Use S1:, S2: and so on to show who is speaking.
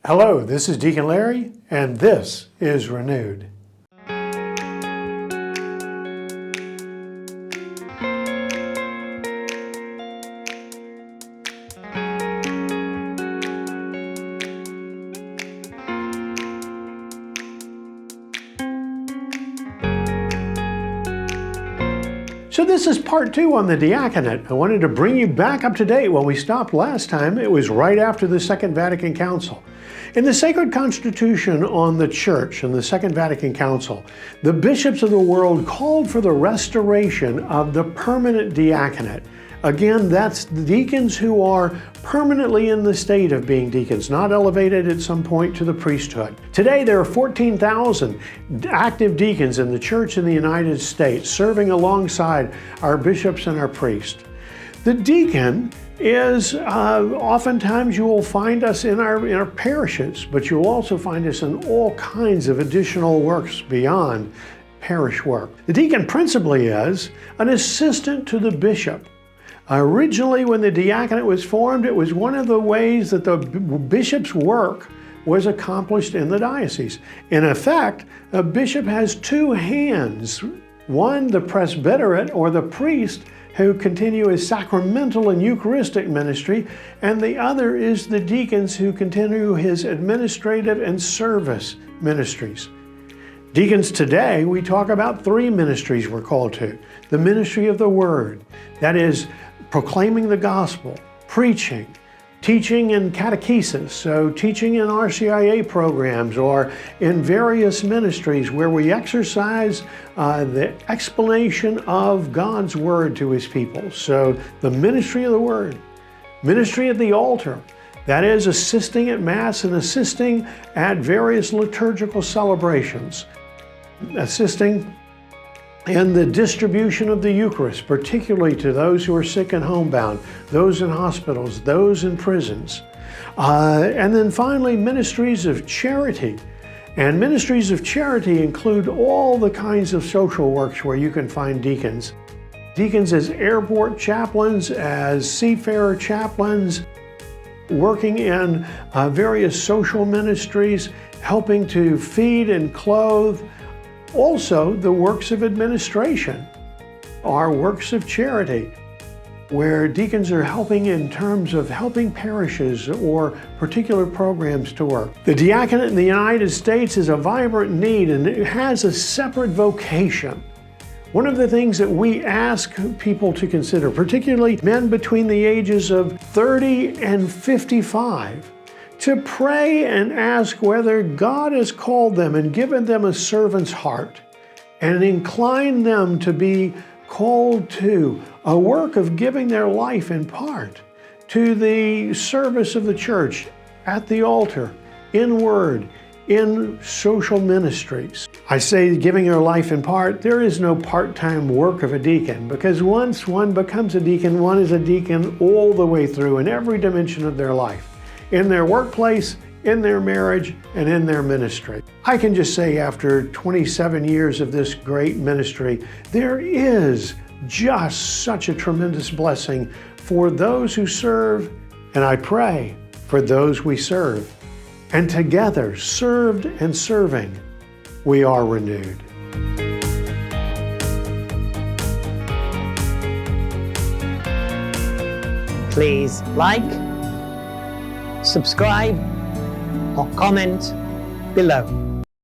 S1: Hello, this is Deacon Larry, and this is Renewed. So this is part 2 on the diaconate. I wanted to bring you back up to date. When we stopped last time, it was right after the Second Vatican Council. In the Sacred Constitution on the Church in the Second Vatican Council, the bishops of the world called for the restoration of the permanent diaconate. Again, that's the deacons who are permanently in the state of being deacons, not elevated at some point to the priesthood. Today, there are 14,000 active deacons in the church in the United States, serving alongside our bishops and our priests. The deacon is, oftentimes you will find us in our parishes, but you'll also find us in all kinds of additional works beyond parish work. The deacon principally is an assistant to the bishop. Originally, when the diaconate was formed, it was one of the ways that the bishop's work was accomplished in the diocese. In effect, a bishop has two hands. One, the presbyterate or the priest, who continue his sacramental and Eucharistic ministry, and the other is the deacons who continue his administrative and service ministries. Deacons today, we talk about 3 ministries we're called to. The ministry of the Word, that is, proclaiming the gospel, preaching, teaching in catechesis, so teaching in RCIA programs or in various ministries where we exercise the explanation of God's Word to His people. So the ministry of the Word, ministry at the altar, that is assisting at Mass and assisting at various liturgical celebrations, assisting in the distribution of the Eucharist, particularly to those who are sick and homebound, those in hospitals, those in prisons. And then finally, ministries of charity. And ministries of charity include all the kinds of social works where you can find deacons. Deacons as airport chaplains, as seafarer chaplains, working in various social ministries, helping to feed and clothe. Also, the works of administration are works of charity, where deacons are helping in terms of helping parishes or particular programs to work. The diaconate in the United States is a vibrant need, and it has a separate vocation. One of the things that we ask people to consider, particularly men between the ages of 30 and 55, to pray and ask whether God has called them and given them a servant's heart and inclined them to be called to a work of giving their life in part to the service of the church at the altar, in word, in social ministries. I say giving their life in part, there is no part-time work of a deacon, because once one becomes a deacon, one is a deacon all the way through in every dimension of their life. In their workplace, in their marriage, and in their ministry. I can just say after 27 years of this great ministry, there is just such a tremendous blessing for those who serve, and I pray for those we serve. And together, served and serving, we are renewed.
S2: Please like, subscribe, or comment below.